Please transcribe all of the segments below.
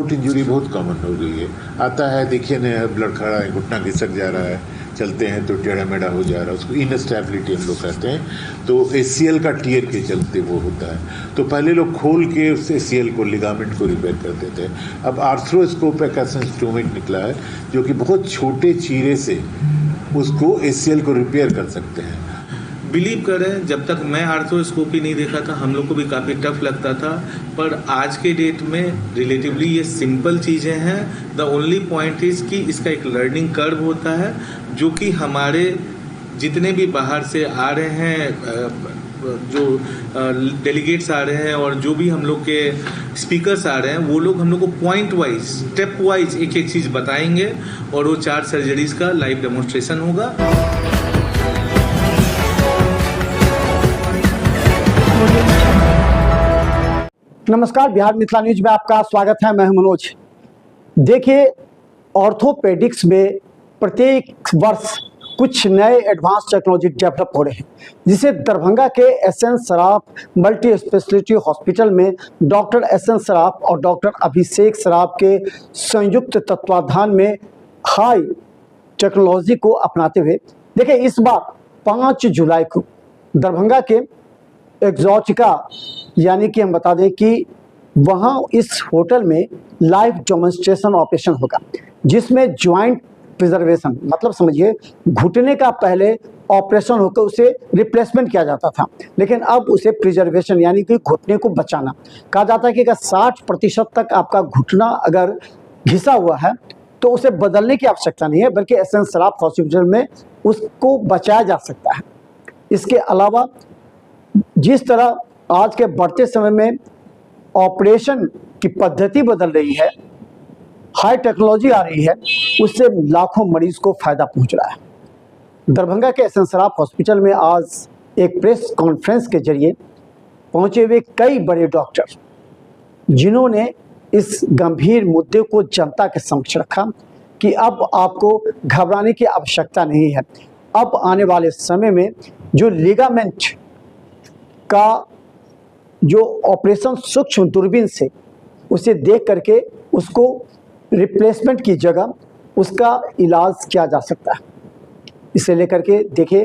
Foot injury बहुत common हो गई है। आता है, देखिए ना, ब्लड खड़ा है, घुटना घिसक जा रहा है, चलते हैं तो टेढ़ा मेढ़ा हो जा रहा है, उसको इनस्टेबिलिटी हम लोग कहते हैं। तो ACL का टियर के चलते वो होता है। तो पहले लोग खोल के उस ACL को, लिगामेंट को रिपेयर करते थे। अब आर्थ्रोस्कोप एक ऐसा इंस्ट्रूमेंट निकला है जो कि बहुत छोटे चीरे से उसको ACL को रिपेयर कर सकते हैं। बिलीव करें, जब तक मैं आर्थ्रोस्कोपी नहीं देखा था हम लोग को भी काफ़ी टफ लगता था, पर आज के डेट में रिलेटिवली ये सिंपल चीज़ें हैं। द ओनली पॉइंट इज़ कि इसका एक लर्निंग कर्व होता है, जो कि हमारे जितने भी बाहर से आ रहे हैं, जो डेलीगेट्स आ रहे हैं और जो भी हम लोग के स्पीकर्स आ रहे हैं, वो लोग हम लोग को पॉइंट वाइज, स्टेप वाइज एक एक चीज़ बताएंगे और वो 4 सर्जरीज का लाइव डेमोन्स्ट्रेशन होगा। नमस्कार, बिहार मिथिला न्यूज में आपका स्वागत है। मैं हूं मनोज। देखिए, ऑर्थोपेडिक्स में प्रत्येक वर्ष कुछ नए एडवांस टेक्नोलॉजी डेवलप हो रहे हैं, जिसे दरभंगा के SN Saraf multi speciality hospital में डॉक्टर SN सराफ और डॉक्टर अभिषेक सराफ के संयुक्त तत्वाधान में हाई टेक्नोलॉजी को अपनाते हुए, देखिए, इस बार 5 जुलाई को दरभंगा के एक्सोटिका, यानी कि हम बता दें कि वहाँ इस होटल में लाइव डेमोन्स्ट्रेशन ऑपरेशन होगा, जिसमें जॉइंट प्रिजर्वेशन, मतलब समझिए घुटने का पहले ऑपरेशन होकर उसे रिप्लेसमेंट किया जाता था, लेकिन अब उसे प्रिजर्वेशन यानी कि घुटने को बचाना कहा जाता है कि अगर 60% तक आपका घुटना अगर घिसा हुआ है तो उसे बदलने की आवश्यकता नहीं है, बल्कि SN सराफ हॉस्पिटल में उसको बचाया जा सकता है। इसके अलावा जिस तरह आज के बढ़ते समय में ऑपरेशन की पद्धति बदल रही है, हाई टेक्नोलॉजी आ रही है, उससे लाखों मरीज को फायदा पहुंच रहा है। दरभंगा के SN सराफ हॉस्पिटल में आज एक प्रेस कॉन्फ्रेंस के जरिए पहुंचे हुए कई बड़े डॉक्टर, जिन्होंने इस गंभीर मुद्दे को जनता के समक्ष रखा कि अब आपको घबराने की आवश्यकता नहीं है। अब आने वाले समय में जो लिगामेंट का जो ऑपरेशन सूक्ष्म दूरबीन से उसे देख करके उसको रिप्लेसमेंट की जगह उसका इलाज किया जा सकता है। इसे लेकर के देखिए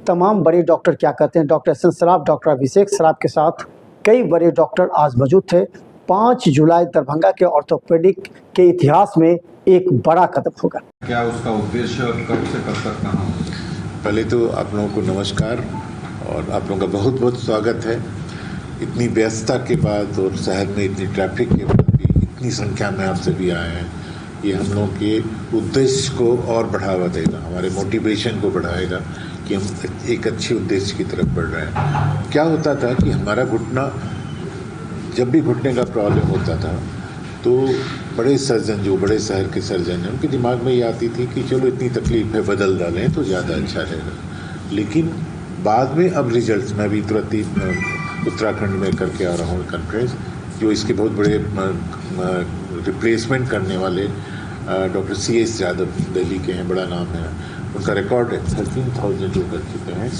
तमाम बड़े डॉक्टर क्या कहते हैं। डॉक्टर SN सराफ, डॉक्टर अभिषेक सराफ के साथ कई बड़े डॉक्टर आज मौजूद थे। 5 जुलाई दरभंगा के ऑर्थोपेडिक के इतिहास में एक बड़ा कदम होगा। क्या उसका उद्देश्य और कब से कब तक कहाँ? पहले तो आप लोगों को नमस्कार और आप लोगों का बहुत बहुत स्वागत है। इतनी व्यस्तता के बाद और शहर में इतनी ट्रैफिक के बाद भी इतनी संख्या में आप सभी आए हैं, ये हम लोगों के उद्देश्य को और बढ़ावा देगा, हमारे मोटिवेशन को बढ़ाएगा कि हम एक अच्छे उद्देश्य की तरफ बढ़ रहे हैं। क्या होता था कि हमारा घुटना, जब भी घुटने का प्रॉब्लम होता था तो बड़े सर्जन, जो बड़े शहर के सर्जन हैं, उनके दिमाग में ये आती थी कि चलो इतनी तकलीफ है, बदल डालें तो ज़्यादा अच्छा रहेगा। लेकिन बाद में अब रिजल्ट्स, मैं भी तुरंत ही उत्तराखंड में करके आ रहा हूँ कॉन्फ्रेंस, जो इसके बहुत बड़े रिप्लेसमेंट करने वाले डॉक्टर CS यादव दिल्ली के हैं, बड़ा नाम है उनका। रिकॉर्ड है 13,000 जो कर चुके हैं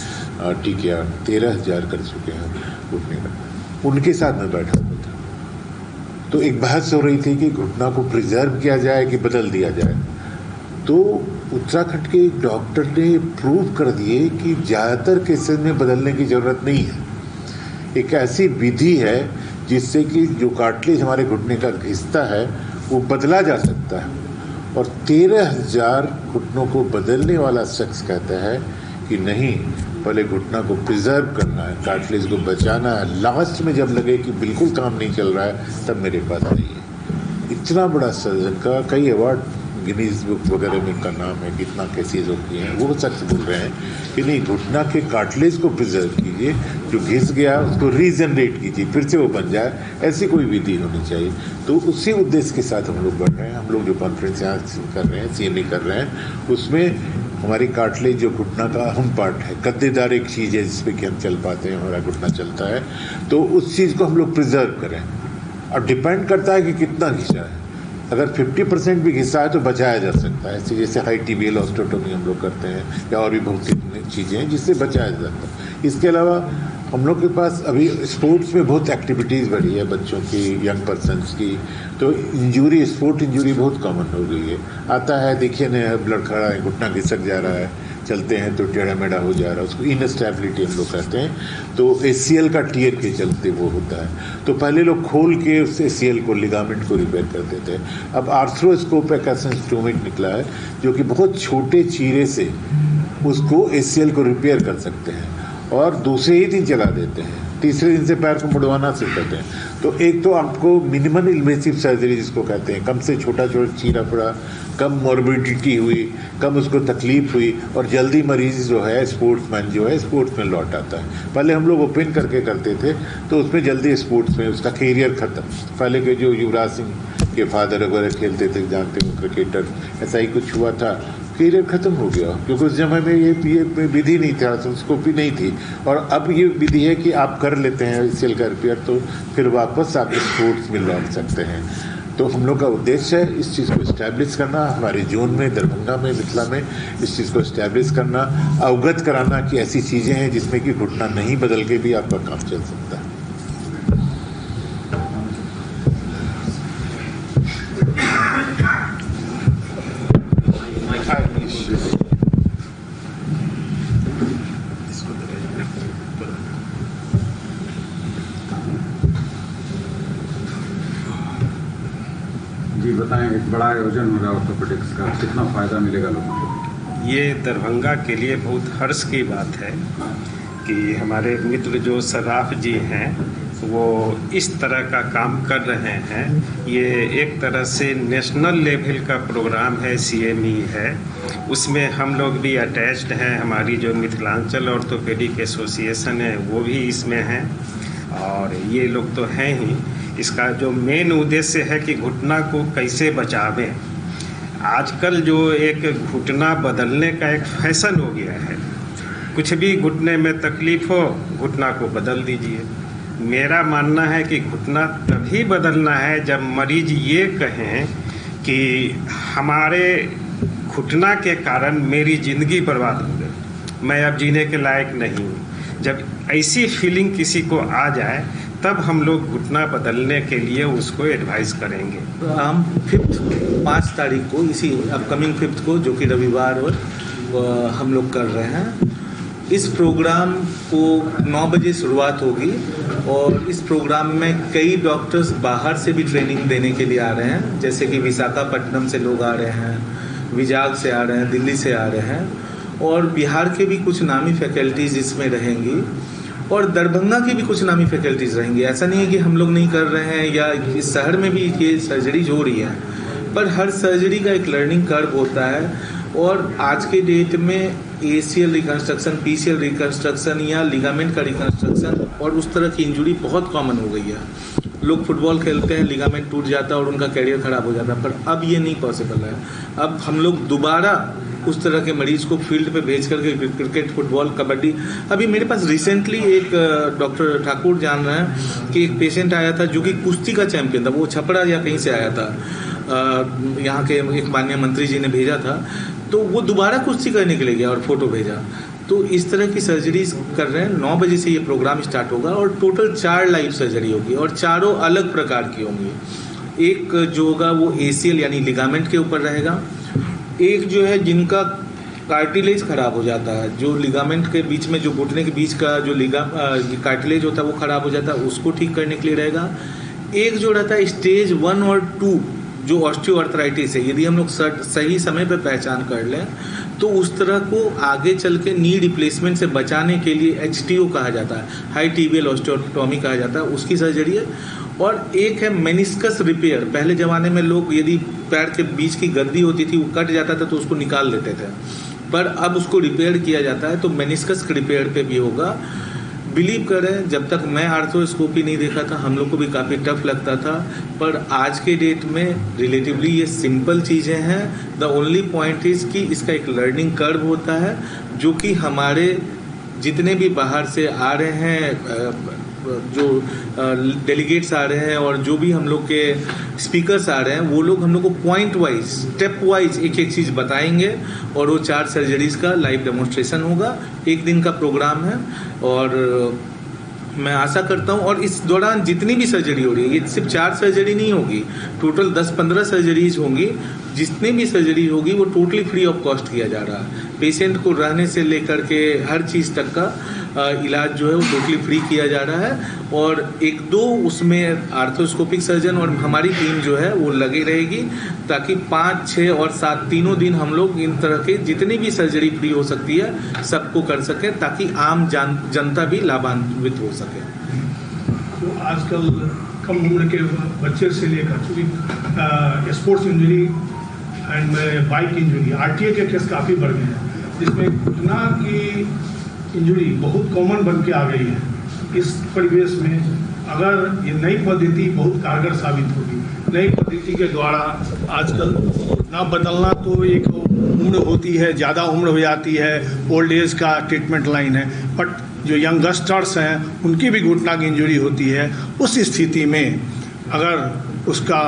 TKR, 13,000 कर चुके हैं घुटने का। उनके साथ मैं बैठा हुआ था, तो एक बहस हो रही थी कि घुटना को प्रिजर्व किया जाए कि बदल दिया जाए। तो उत्तराखंड के एक डॉक्टर ने प्रूव कर दिए कि ज़्यादातर केसेस में बदलने की ज़रूरत नहीं है। एक ऐसी विधि है जिससे कि जो कार्टिलेज हमारे घुटने का घिसता है वो बदला जा सकता है। और 13,000 घुटनों को बदलने वाला शख्स कहता है कि नहीं, पहले घुटना को प्रिजर्व करना है, कार्टिलेज को बचाना है, लास्ट में जब लगे कि बिल्कुल काम नहीं चल रहा है तब मेरे पास आइए। इतना बड़ा सर्जन का कई अवार्ड गिनीज बुक वगैरह में का नाम है, कितना केसेज होती हैं, वो सच बोल रहे हैं कि नहीं, घुटना के कार्टिलेज को प्रिजर्व कीजिए, जो घिस गया उसको रीजनरेट कीजिए, फिर से वो बन जाए, ऐसी कोई विधि होनी चाहिए। तो उसी उद्देश्य के साथ हम लोग बढ़ रहे हैं। हम लोग जो कॉन्फ्रेंस यहाँ कर रहे हैं, CME कर रहे हैं, उसमें हमारी कार्टिलेज जो घुटना का अहम पार्ट है, कद्देदार एक चीज़ है जिसपे कि हम चल पाते हैं, हमारा घुटना चलता है, तो उस चीज़ को हम लोग प्रिजर्व करें। और डिपेंड करता है कि कितना घिसा है। अगर 50% भी घिसा है तो बचाया जा सकता है, ऐसे जैसे हाई TBL ऑस्टियोटोमी हम लोग करते हैं, या और भी बहुत सी चीज़ें हैं जिससे बचाया जाता है। इसके अलावा हम लोग के पास अभी स्पोर्ट्स में बहुत एक्टिविटीज़ बढ़ी है बच्चों की, यंग पर्सन्स की, तो इंजरी, स्पोर्ट इंजरी बहुत कॉमन हो गई है। आता है, देखिए ना, ब्लड खड़ा है, घुटना घिसक जा रहा है, चलते हैं तो टेढ़ा मेढ़ा हो जा रहा है, उसको इनस्टेबिलिटी हम लोग कहते हैं। तो ACL का टियर के चलते वो होता है। तो पहले लोग खोल के उस ACL को, लिगामेंट को रिपेयर करते थे। अब आर्थ्रोस्कोप एक ऐसा इंस्ट्रूमेंट निकला है जो कि बहुत छोटे चीरे से उसको ACL को रिपेयर कर सकते हैं और दूसरे ही दिन चला देते हैं, तीसरे दिन से पैर को मुड़वाना सीखते हैं। तो एक तो आपको मिनिमल इन्वेसिव सर्जरी जिसको कहते हैं, कम से छोटा चीरा पड़ा, कम मॉर्बिडिटी हुई, कम उसको तकलीफ हुई और जल्दी मरीज जो है, स्पोर्ट्समैन जो है, स्पोर्ट्स में लौट आता है। पहले हम लोग ओपन करके करते थे तो उसमें जल्दी स्पोर्ट्स में उसका कैरियर ख़त्म। पहले के जो युवराज सिंह के फादर वगैरह खेलते थे, जानते हो, क्रिकेटर, ऐसा ही कुछ हुआ था, कैरियर ख़त्म हो गया क्योंकि उस समय में ये विधि नहीं था, आर्थ्रोस्कोपी नहीं थी। और अब ये विधि है कि आप कर लेते हैं ACL का रिपेयर, तो फिर वापस आप स्पोर्ट्स में लौट सकते हैं। तो हम लोग का उद्देश्य है इस चीज़ को इस्टेब्लिश करना, हमारे जोन में, दरभंगा में, मिथिला में इस चीज़ को इस्टेब्लिश करना, अवगत कराना कि ऐसी चीज़ें हैं जिसमें कि घुटना नहीं बदल के भी आपका काम चल सकता है। जी बताएं, एक बड़ा आयोजन हो रहा है ऑर्थोपेडिक्स का, कितना फ़ायदा मिलेगा लोगों को? ये दरभंगा के लिए बहुत हर्ष की बात है कि हमारे मित्र जो सर्राफ जी हैं वो इस तरह का काम कर रहे हैं। ये एक तरह से नेशनल लेवल का प्रोग्राम है, CME है, उसमें हम लोग भी अटैच्ड हैं। हमारी जो मिथिलांचल ऑर्थोपेडिक एसोसिएशन है वो भी इसमें है और ये लोग तो हैं ही। इसका जो मेन उद्देश्य है कि घुटना को कैसे बचावें। आजकल जो एक घुटना बदलने का एक फैशन हो गया है, कुछ भी घुटने में तकलीफ़ हो, घुटना को बदल दीजिए। मेरा मानना है कि घुटना तभी बदलना है जब मरीज ये कहें कि हमारे घुटना के कारण मेरी ज़िंदगी बर्बाद हो गई, मैं अब जीने के लायक नहीं हूँ। जब ऐसी फीलिंग किसी को आ जाए तब हम लोग घुटना बदलने के लिए उसको एडवाइस करेंगे। हम 5 तारीख को, इसी अपकमिंग 5 को, जो कि रविवार और हम लोग कर रहे हैं। इस प्रोग्राम को 9 बजे शुरुआत होगी और इस प्रोग्राम में कई डॉक्टर्स बाहर से भी ट्रेनिंग देने के लिए आ रहे हैं, जैसे कि विशाखापट्टनम से लोग आ रहे हैं, विजाग से आ रहे हैं, दिल्ली से आ रहे हैं और बिहार के भी कुछ नामी फैकल्टीज़ इसमें रहेंगी और दरभंगा की भी कुछ नामी फैकल्टीज़ रहेंगी। ऐसा नहीं है कि हम लोग नहीं कर रहे हैं या इस शहर में भी ये सर्जरीज हो रही है, पर हर सर्जरी का एक लर्निंग कर्व होता है और आज के डेट में ACL रिकन्स्ट्रक्शन, PCL रिकन्स्ट्रक्शन या लिगामेंट का रिकन्स्ट्रक्शन और उस तरह की इंजरी बहुत कॉमन हो गई है। लोग फुटबॉल खेलते हैं, लिगामेंट टूट जाता है और उनका कैरियर ख़राब हो जाता है, पर अब ये नहीं पॉसिबल है। अब हम लोग दोबारा उस तरह के मरीज को फील्ड पे भेज करके क्रिकेट, फुटबॉल, कबड्डी। अभी मेरे पास रिसेंटली एक डॉक्टर ठाकुर जान रहे हैं कि एक पेशेंट आया था जो कि कुश्ती का चैंपियन था, वो छपरा या कहीं से आया था, यहाँ के एक माननीय मंत्री जी ने भेजा था, तो वो दोबारा कुश्ती करने के लिए गया और फोटो भेजा। तो इस तरह की सर्जरीज कर रहे हैं। 9 बजे से ये प्रोग्राम स्टार्ट होगा और टोटल 4 लाइव सर्जरी होगी और चारों अलग प्रकार की होंगी। एक जो होगा वो ACL यानी लिगामेंट के ऊपर रहेगा, एक जो है जिनका कार्टिलेज खराब हो जाता है, जो लिगामेंट के बीच में, जो घुटने के बीच का जो कार्टिलेज होता है वो खराब हो जाता है, उसको ठीक करने के लिए रहेगा। एक जो रहता है स्टेज 1 और 2 जो ऑस्टियोआर्थराइटिस है, यदि हम लोग सही समय पर पहचान कर लें तो उस तरह को आगे चल के नी रिप्लेसमेंट से बचाने के लिए HTO कहा जाता है, हाई टिबियल ऑस्टियोटॉमी कहा जाता है, उसकी सर्जरी है। और एक है मेनिस्कस रिपेयर। पहले ज़माने में लोग यदि पैर के बीच की गद्दी होती थी, वो कट जाता था तो उसको निकाल लेते थे, पर अब उसको रिपेयर किया जाता है, तो मेनिस्कस रिपेयर पे भी होगा। बिलीव करें, जब तक मैं आर्थ्रोस्कोपी नहीं देखा था हम लोग को भी काफ़ी टफ लगता था, पर आज के डेट में रिलेटिवली ये सिंपल चीज़ें हैं। द ओनली पॉइंट इज़ कि इसका एक लर्निंग कर्व होता है, जो कि हमारे जितने भी बाहर से आ रहे हैं, जो डेलीगेट्स आ रहे हैं और जो भी हम लोग के स्पीकर्स आ रहे हैं, वो लोग हम लोग को पॉइंट वाइज, स्टेप वाइज एक एक चीज़ बताएंगे और वो 4 सर्जरीज का लाइव डेमोन्स्ट्रेशन होगा। 1 दिन का प्रोग्राम है और मैं आशा करता हूँ। और इस दौरान जितनी भी सर्जरी हो रही है, ये सिर्फ 4 सर्जरी नहीं होगी, टोटल 10-15 सर्जरीज होंगी। जितनी भी सर्जरी होगी वो टोटली फ्री ऑफ कॉस्ट किया जा रहा है। पेशेंट को रहने से लेकर के हर चीज़ तक का इलाज जो है वो टोटली फ्री किया जा रहा है। और 1-2 उसमें आर्थोस्कोपिक सर्जन और हमारी टीम जो है वो लगी रहेगी, ताकि 5, 6 और 7 तीनों दिन हम लोग इन तरह के जितनी भी सर्जरी फ्री हो सकती है सबको कर सकें, ताकि आम जनता भी लाभान्वित हो सके। तो आजकल कम उम्र के बच्चे से लेकर चूँकि sports injury and bike injury, RTA के केस काफ़ी बढ़ गए हैं, जिसमें घुटना की इंजरी बहुत कॉमन बन के आ गई है। इस परिवेश में अगर ये नई पद्धति बहुत कारगर साबित होगी, नई पद्धति के द्वारा आजकल ना बदलना तो एक उम्र होती है, ज़्यादा उम्र हो जाती है, ओल्ड एज का ट्रीटमेंट लाइन है, बट जो यंगस्टर्स हैं उनकी भी घुटना की इंजरी होती है। उस स्थिति में अगर उसका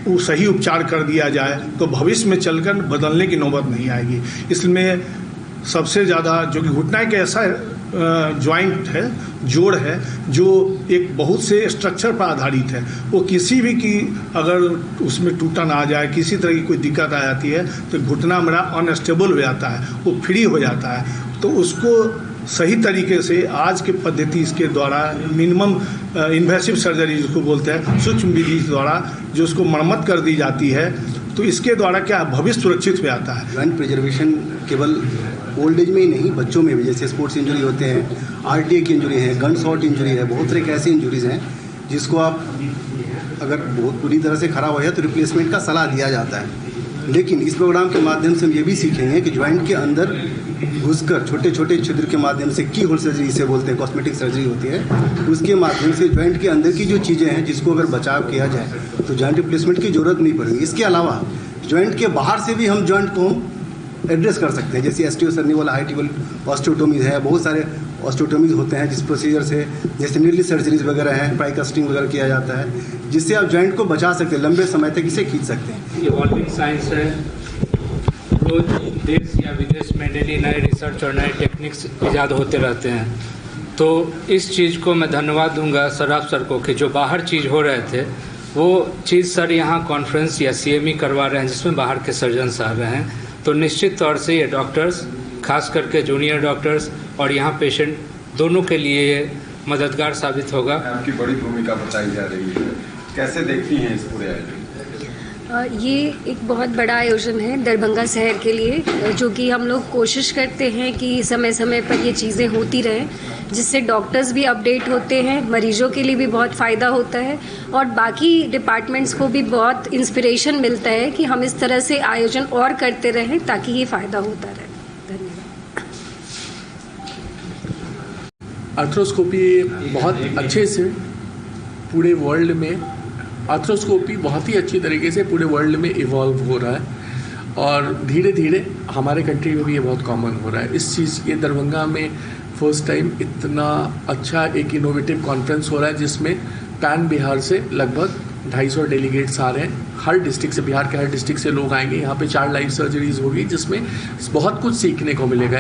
वो सही उपचार कर दिया जाए तो भविष्य में चलकर बदलने की नौबत नहीं आएगी। इसमें सबसे ज़्यादा जो कि घुटना एक ऐसा जॉइंट है, जोड़ है, जो एक बहुत से स्ट्रक्चर पर आधारित है। वो किसी भी की अगर उसमें टूटन आ जाए, किसी तरह की कोई दिक्कत आ जाती है तो घुटना मेरा अनस्टेबल हो जाता है, वो फ्री हो जाता है। तो उसको सही तरीके से आज के पद्धति इसके द्वारा मिनिमम इन्वेसिव सर्जरी जिसको बोलते हैं, सूक्ष्म विधि द्वारा जो उसको मरम्मत कर दी जाती है, तो इसके द्वारा क्या भविष्य सुरक्षित हो जाता है। जॉइंट प्रिजर्वेशन केवल ओल्ड एज में ही नहीं, बच्चों में भी, जैसे स्पोर्ट्स इंजरी होते हैं, RTA की इंजरी है, गन शॉट इंजरी है, बहुत तरह के ऐसे इंजरीज हैं जिसको आप अगर बहुत पूरी तरह से खराब हो जाए तो रिप्लेसमेंट का सलाह दिया जाता है। लेकिन इस प्रोग्राम के माध्यम से हम ये भी सीखेंगे कि जॉइंट के अंदर घुसकर छोटे छोटे छिद्र के माध्यम से, की होल सर्जरी इसे बोलते हैं, कॉस्मेटिक सर्जरी होती है, उसके माध्यम से जॉइंट के अंदर की जो चीज़ें हैं जिसको अगर बचाव किया जाए तो जॉइंट रिप्लेसमेंट की जरूरत नहीं पड़ेगी। इसके अलावा जॉइंट के बाहर से भी हम जॉइंट को एड्रेस कर सकते हैं, जैसे एस्टियोसर्निवल हाइटिवल ऑस्टियोटोमीज है, बहुत सारे ऑस्टियोटोमीज होते हैं जिस प्रोसीजर से, जैसे नीडल सर्जरीज वगैरह हैं, प्राइकास्टिंग वगैरह किया जाता है, जिससे आप जॉइंट को बचा सकते हैं, लंबे समय तक इसे खींच सकते हैं। इवॉल्विंग साइंस है, रोज देश या विदेश में डेली नए रिसर्च और नए टेक्निक्स ईजाद होते रहते हैं। तो इस चीज़ को मैं धन्यवाद दूंगा सराफ सर को कि जो बाहर चीज़ हो रहे थे वो चीज़ सर यहाँ कॉन्फ्रेंस या CME करवा रहे हैं, जिसमें बाहर के सर्जन्स आ रहे हैं। तो निश्चित तौर से ये डॉक्टर्स, खास करके जूनियर डॉक्टर्स और यहाँ पेशेंट दोनों के लिए ये मददगार साबित होगा। आपकी बड़ी भूमिका बताई जा रही है, कैसे देखती हैं इस पूरे आयोजन? ये एक बहुत बड़ा आयोजन है दरभंगा शहर के लिए, जो कि हम लोग कोशिश करते हैं कि समय समय पर ये चीज़ें होती रहें, जिससे डॉक्टर्स भी अपडेट होते हैं, मरीजों के लिए भी बहुत फ़ायदा होता है और बाकी डिपार्टमेंट्स को भी बहुत इंस्पिरेशन मिलता है कि हम इस तरह से आयोजन और करते रहें ताकि ये फ़ायदा होता रहे। धन्यवाद। आर्थ्रोस्कोपी बहुत अच्छे से पूरे वर्ल्ड में, आर्थ्रोस्कोपी बहुत ही अच्छी तरीके से पूरे वर्ल्ड में इवॉल्व हो रहा है और धीरे धीरे हमारे कंट्री में भी ये बहुत कॉमन हो रहा है। इस चीज़ के दरभंगा में फर्स्ट टाइम इतना अच्छा एक इनोवेटिव कॉन्फ्रेंस हो रहा है, जिसमें पैन बिहार से लगभग 250 डेलीगेट्स आ रहे हैं। हर डिस्ट्रिक्ट से, बिहार के हर डिस्ट्रिक्ट से लोग आएंगे। यहाँ पे 4 लाइव सर्जरीज होगी, जिसमें बहुत कुछ सीखने को मिलेगा।